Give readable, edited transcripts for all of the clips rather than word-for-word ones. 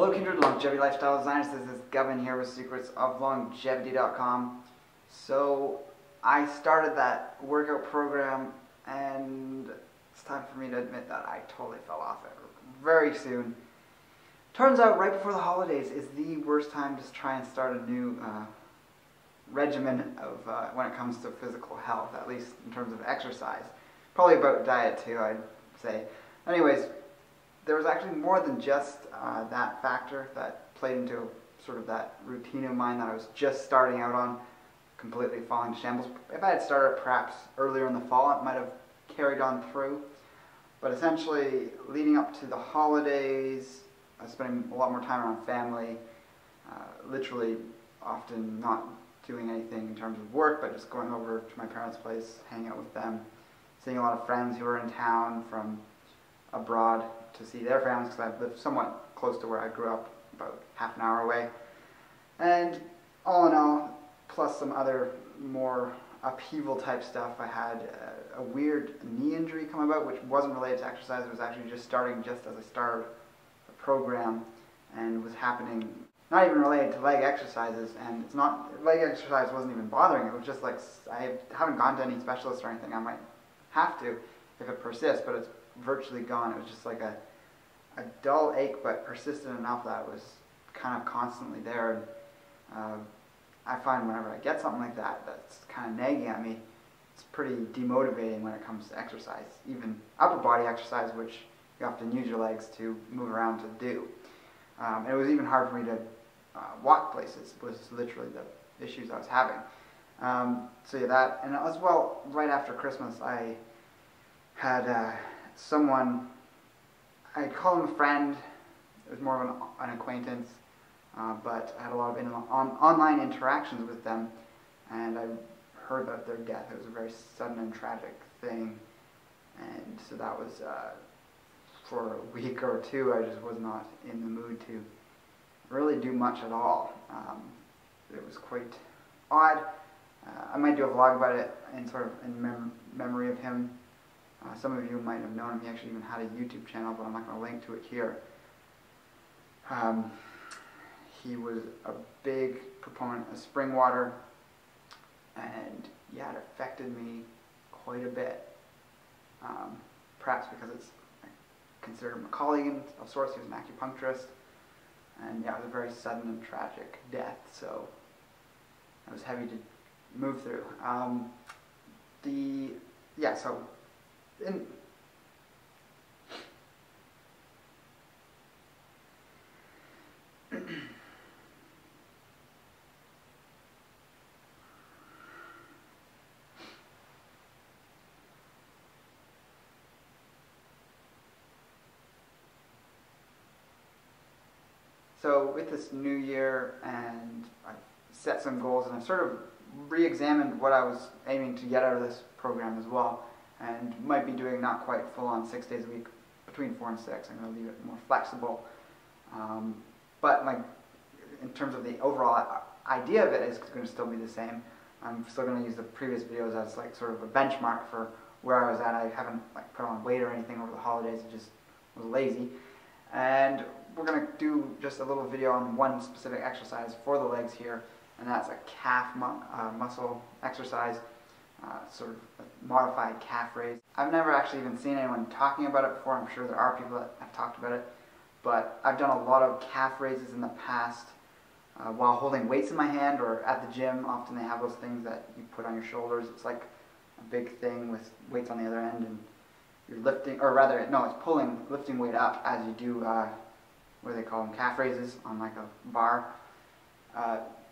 Hello kindred longevity lifestyle designers, this is Gavin here with secretsoflongevity.com. So I started that workout program and it's time for me to admit that I totally fell off it very soon. Turns out right before the holidays is the worst time to try and start a new regimen of when it comes to physical health, at least in terms of exercise. Probably about diet too, I'd say. Anyways, there was actually more than just that factor that played into sort of that routine of mine that I was just starting out on, completely falling to shambles. If I had started perhaps earlier in the fall, it might have carried on through. But essentially, leading up to the holidays, I was spending a lot more time around family, literally often not doing anything in terms of work, but just going over to my parents' place, hanging out with them, seeing a lot of friends who were in town from abroad to see their families, because I lived somewhat close to where I grew up, about half an hour away. And all in all, plus some other more upheaval type stuff, I had a weird knee injury come about, which wasn't related to exercise. It was actually just starting just as I started the program, and was happening not even related to leg exercises. And it's not, leg exercise wasn't even bothering. It was just like, I haven't gone to any specialist or anything. I might have to if it persists, but it's virtually gone. It was just like a dull ache, but persistent enough that it was kind of constantly there. And I find whenever I get something like that that's kind of nagging at me, it's pretty demotivating when it comes to exercise, even upper body exercise, which you often use your legs to move around to do. And it was even hard for me to walk places, was literally the issues I was having. So yeah, that, and as well, right after Christmas, I had someone, I'd call him a friend. It was more of an acquaintance, but I had a lot of online interactions with them, and I heard about their death. It was a very sudden and tragic thing, and so that was, for a week or two, I just was not in the mood to really do much at all. It was quite odd. I might do a vlog about it in sort of in memory of him. Some of you might have known him. He actually even had a YouTube channel, but I'm not going to link to it here. He was a big proponent of spring water, and yeah, it affected me quite a bit. Perhaps because it's, I consider him a colleague of sorts. He was an acupuncturist, and yeah, it was a very sudden and tragic death, so it was heavy to move through. So with this new year, and I set some goals, and I sort of re-examined what I was aiming to get out of this program as well, and might be doing not quite full-on 6 days a week, between 4 and 6. I'm going to leave it more flexible, but like in terms of the overall idea of it is going to still be the same. I'm still going to use the previous videos as like sort of a benchmark for where I was at. I haven't like put on weight or anything over the holidays. I just was lazy, and we're going to do just a little video on one specific exercise for the legs here, and that's a calf muscle exercise, sort of a modified calf raise. I've never actually even seen anyone talking about it before. I'm sure there are people that have talked about it, but I've done a lot of calf raises in the past while holding weights in my hand or at the gym. Often they have those things that you put on your shoulders. It's like a big thing with weights on the other end, and you're lifting, or rather, no, it's lifting weight up as you do, what do they call them, calf raises on like a bar.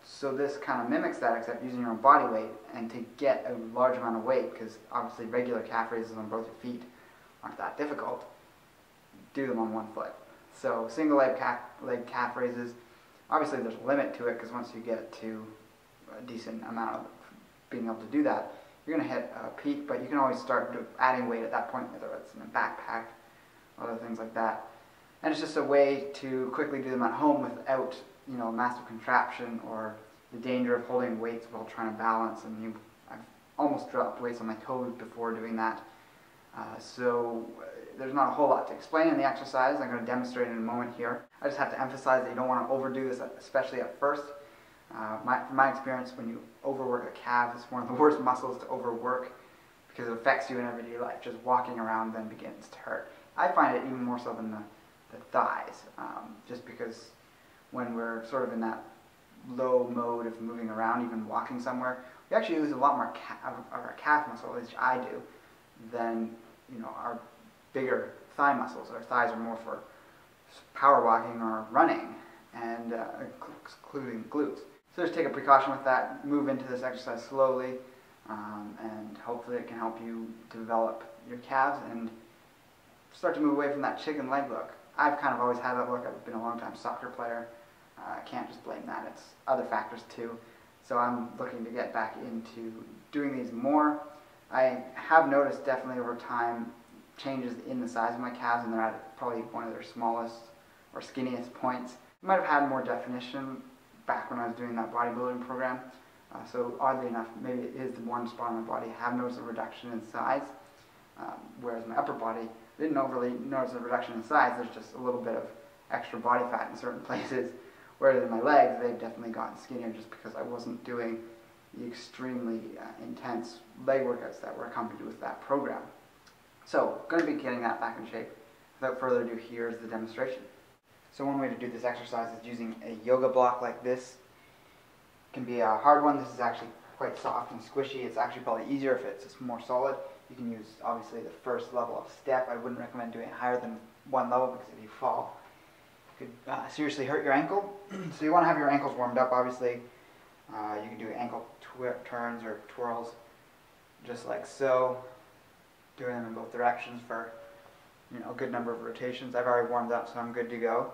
So this kind of mimics that, except using your own body weight, and to get a large amount of weight, because obviously regular calf raises on both your feet aren't that difficult. Do them on one foot. So single leg calf raises, obviously there's a limit to it, because once you get to a decent amount of being able to do that, you're going to hit a peak, but you can always start adding weight at that point, whether it's in a backpack, other things like that. And it's just a way to quickly do them at home without, you know, massive contraption or the danger of holding weights while trying to balance. And I've almost dropped weights on my toes before doing that. There's not a whole lot to explain in the exercise. I'm going to demonstrate in a moment here. I just have to emphasize that you don't want to overdo this, especially at first. From my experience, when you overwork a calf, it's one of the worst muscles to overwork because it affects you in everyday life. Just walking around then begins to hurt. I find it even more so than the thighs, just because when we're sort of in that low mode of moving around, even walking somewhere, we actually lose a lot more of our calf muscle, at least I do, than our bigger thigh muscles. Our thighs are more for power walking or running, and including glutes. So just take a precaution with that, move into this exercise slowly, and hopefully it can help you develop your calves and start to move away from that chicken leg look. I've kind of always had that look. I've been a long time soccer player. I can't just blame that. It's other factors too. So I'm looking to get back into doing these more. I have noticed definitely over time changes in the size of my calves, and they're at probably one of their smallest or skinniest points. I might have had more definition back when I was doing that bodybuilding program. So oddly enough, maybe it is the one spot on my body I have noticed a reduction in size, whereas my upper body didn't overly notice a reduction in size. There's just a little bit of extra body fat in certain places, whereas in my legs they've definitely gotten skinnier just because I wasn't doing the extremely intense leg workouts that were accompanied with that program. So, going to be getting that back in shape. Without further ado, here's the demonstration. So one way to do this exercise is using a yoga block like this. It can be a hard one. This is actually quite soft and squishy. It's actually probably easier if it's more solid. You can use, obviously, the first level of step. I wouldn't recommend doing it higher than one level because if you fall, you could seriously hurt your ankle. So you want to have your ankles warmed up, obviously. You can do ankle turns or twirls, just like so. Doing them in both directions for a good number of rotations. I've already warmed up, so I'm good to go.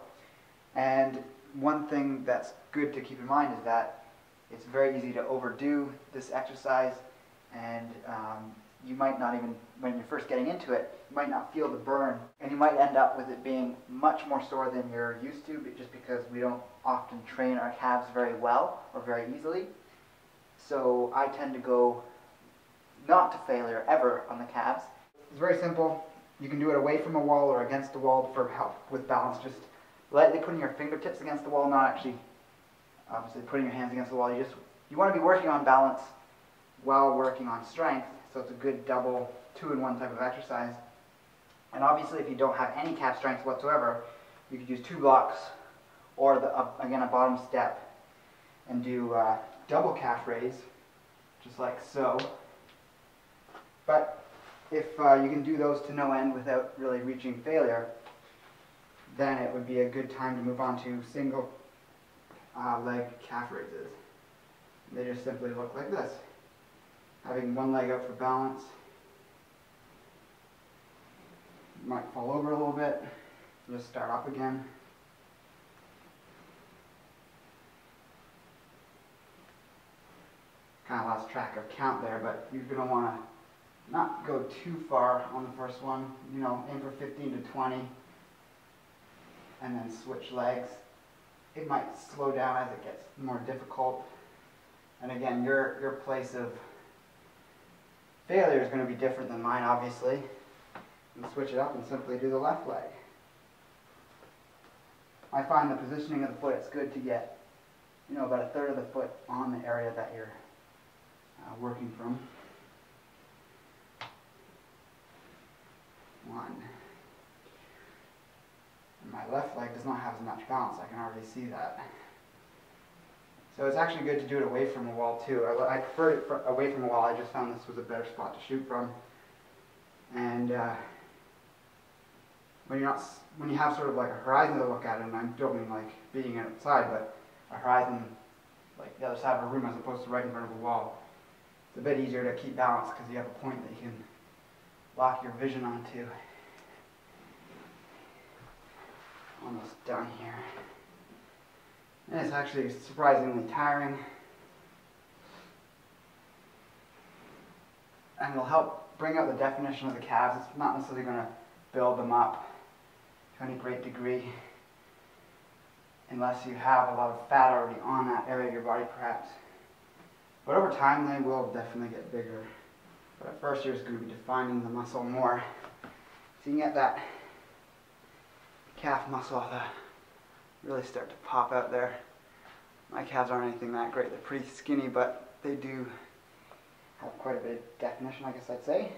And one thing that's good to keep in mind is that it's very easy to overdo this exercise, and you might not even, when you're first getting into it, you might not feel the burn, and you might end up with it being much more sore than you're used to, just because we don't often train our calves very well or very easily. So I tend to go not to failure ever on the calves. It's very simple. You can do it away from a wall or against a wall for help with balance. Just lightly putting your fingertips against the wall, not actually obviously putting your hands against the wall. You want to be working on balance while working on strength, so it's a good double, two-in-one type of exercise. And obviously if you don't have any calf strength whatsoever, you could use 2 blocks or again a bottom step and do double calf raise, just like so. But if you can do those to no end without really reaching failure, then it would be a good time to move on to single leg calf raises. They just simply look like this. Having one leg out for balance. You might fall over a little bit. Just start up again. Kind of lost track of count there, but you're going to want to not go too far on the first one. Aim for 15 to 20, and then switch legs. It might slow down as it gets more difficult. And again, your place of failure is going to be different than mine, obviously. And switch it up and simply do the left leg. I find the positioning of the foot, it's good to get, about a third of the foot on the area that you're working from. 1. And my left leg does not have as much balance. I can already see that. So it's actually good to do it away from a wall too. I prefer it away from a wall. I just found this was a better spot to shoot from. And when you have sort of like a horizon to look at it, and I don't mean like being outside, but a horizon like the other side of a room as opposed to right in front of a wall, it's a bit easier to keep balance because you have a point that you can lock your vision onto. Almost done here. And it's actually surprisingly tiring. And it'll help bring out the definition of the calves. It's not necessarily going to build them up to any great degree unless you have a lot of fat already on that area of your body perhaps. But over time they will definitely get bigger. But at first you're just going to be defining the muscle more. So you can get that calf muscle to really start to pop out there. My calves aren't anything that great. They're pretty skinny, but they do have quite a bit of definition, I guess I'd say.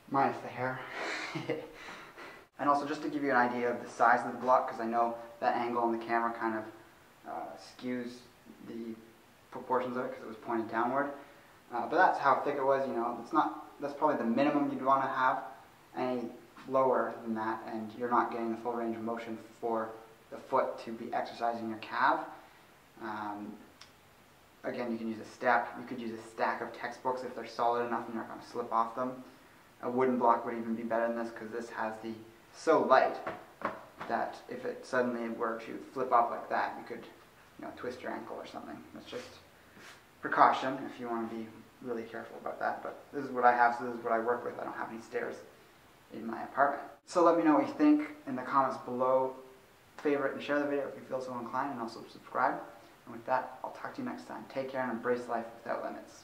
Minus the hair. And also, just to give you an idea of the size of the block, because I know that angle on the camera kind of skews the proportions of it because it was pointed downward. But that's how thick it was. You know, that's probably the minimum you'd want to have. Any lower than that, and you're not getting the full range of motion for the foot to be exercising your calf. Again, you can use a step. You could use a stack of textbooks if they're solid enough and you're not going to slip off them. A wooden block would even be better than this because this has the so light that if it suddenly were to flip off like that, you could, you know, twist your ankle or something. That's just precaution if you want to be really careful about that. But this is what I have, so this is what I work with. I don't have any stairs in my apartment. So let me know what you think in the comments below. Favorite and share the video if you feel so inclined, and also subscribe. And with that, I'll talk to you next time. Take care and embrace life without limits.